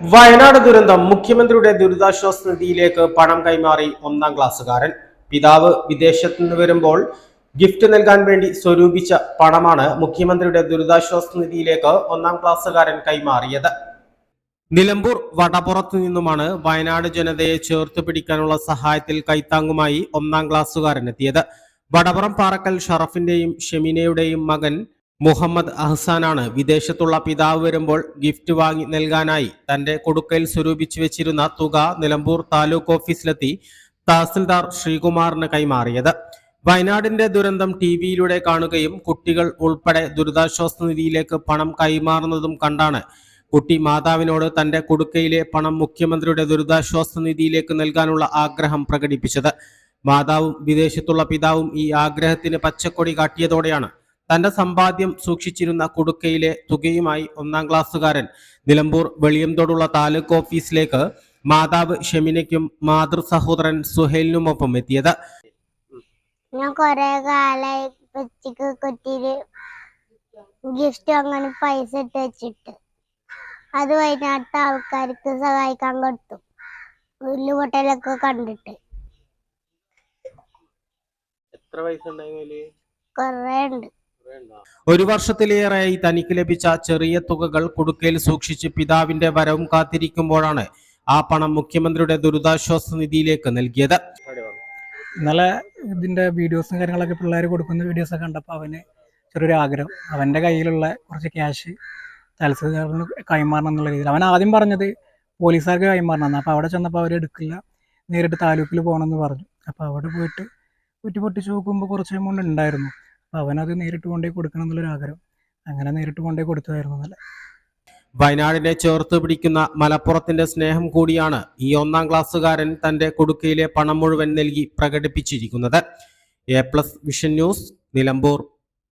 വയനാട് ദുരന്തം മുഖ്യമന്ത്രിയുടെ ദുരിതാശ്വാസ നിധിയിലേക്ക് പണം കൈമാറി ഒന്നാം ക്ലാസ്സുകാരൻ. പിതാവ് വിദേശത്ത് നിന്ന് വരുമ്പോൾ ഗിഫ്റ്റ് നൽകാൻ വേണ്ടി സ്വരൂപിച്ച പണമാണ് മുഖ്യമന്ത്രിയുടെ ദുരിതാശ്വാസ നിധിയിലേക്ക് ഒന്നാം ക്ലാസ്സുകാരൻ കൈമാറിയത്. നിലമ്പൂർ വടപ്പുറത്തു നിന്നുമാണ് വയനാട് ജനതയെ ചേർത്ത് പിടിക്കാനുള്ള സഹായത്തിൽ കൈത്താങ്ങുമായി ഒന്നാം ക്ലാസ്സുകാരൻ എത്തിയത്. വടപ്പുറം പാറക്കൽ ഷറഫിന്റെയും ഷെമിനയുടെയും മകൻ മുഹമ്മദ് അഹ്സാനാണ് വിദേശത്തുള്ള പിതാവ് വരുമ്പോൾ ഗിഫ്റ്റ് വാങ്ങി നൽകാനായി തന്റെ കൊടുക്കയിൽ സ്വരൂപിച്ചു വെച്ചിരുന്ന തുക നിലമ്പൂർ താലൂക്ക് ഓഫീസിലെത്തി തഹസിൽദാർ ശ്രീകുമാറിന് കൈമാറിയത്. വയനാടിന്റെ ദുരന്തം ടിവിയിലൂടെ കാണുകയും കുട്ടികൾ ഉൾപ്പെടെ ദുരിതാശ്വാസ നിധിയിലേക്ക് പണം കൈമാറുന്നതും കണ്ടാണ് കുട്ടി മാതാവിനോട് തന്റെ കൊടുക്കയിലെ പണം മുഖ്യമന്ത്രിയുടെ ദുരിതാശ്വാസ നിധിയിലേക്ക് നൽകാനുള്ള ആഗ്രഹം പ്രകടിപ്പിച്ചത്. മാതാവും വിദേശത്തുള്ള പിതാവും ഈ ആഗ്രഹത്തിന് പച്ചക്കൊടി കാട്ടിയതോടെയാണ് തന്റെ സമ്പാദ്യം സൂക്ഷിച്ചിരുന്ന കുടുക്കയിലെ തുകയുമായി ഒന്നാം ക്ലാസ്സുകാരൻ നിലമ്പൂർ വെളിയംതോടുള്ള താലൂക്ക് ഓഫീസിലേക്ക് മാതാവ് ഷെമിനയ്ക്കും മാതൃ സഹോദരൻ സുഹേലിനുമൊപ്പം എത്തിയത്. ഞാൻ കൊറേ കാലായി കുട്ടിയില് ഗിഫ്റ്റ് അങ്ങനെ പൈസ ഇട്ട് വെച്ചിട്ട് അത് വയനാട്ടിലെ ആൾക്കാർക്ക് സഹായിക്കാൻ കൊടുത്തു. ഉള്ളു പൊട്ടലൊക്കെ കണ്ടിട്ട് എത്ര പൈസ കൊറേ ഉണ്ട്. ഒരു വർഷത്തിലേറെയായി തനിക്ക് ലഭിച്ച ചെറിയ തുകകൾ കുടുക്കയിൽ സൂക്ഷിച്ച് പിതാവിന്റെ വരവും കാത്തിരിക്കുമ്പോഴാണ് ആ പണം മുഖ്യമന്ത്രിയുടെ ദുരിതാശ്വാസ നിധിയിലേക്ക് നൽകിയത്. ഇന്നലെ ഇതിന്റെ വീഡിയോസും കാര്യങ്ങളൊക്കെ പിള്ളേർ കൊടുക്കുന്ന വീഡിയോസൊക്കെ കണ്ടപ്പോൾ അവന് ചെറിയൊരു ആഗ്രഹം, അവന്റെ കയ്യിലുള്ള കുറച്ച് ക്യാഷ് തഹസിൽദാറിന് കൈമാറണം എന്നുള്ള രീതിയിൽ. അവൻ ആദ്യം പറഞ്ഞത് പോലീസുകാർക്ക് കൈമാറണം. അപ്പോൾ അവിടെ ചെന്നപ്പോൾ അവർ എടുക്കില്ല, നേരിട്ട് താലൂക്കിൽ പോകണമെന്ന് പറഞ്ഞു. അപ്പോൾ അവിടെ പോയിട്ട് പൊട്ടിച്ച് നോക്കുമ്പോൾ കുറച്ച് എമൗണ്ട് ഉണ്ടായിരുന്നു. അപ്പോൾ അവനത് നേരിട്ട് കൊണ്ടുപോയി കൊടുക്കണം എന്നുള്ളൊരു ആഗ്രഹം. അങ്ങനെ നേരിട്ട് കൊണ്ടുപോയി കൊടുത്തതായിരുന്നു. നല്ല വയനാടിനെ ചേർത്ത് പിടിക്കുന്ന മലപ്പുറത്തിന്റെ സ്നേഹം കൂടിയാണ് ഈ ഒന്നാം ക്ലാസ്സുകാരൻ തന്റെ കൊടുക്കയിലെ പണം മുഴുവൻ നൽകി പ്രകടിപ്പിച്ചിരിക്കുന്നത്. A+ vision news, Nilambur.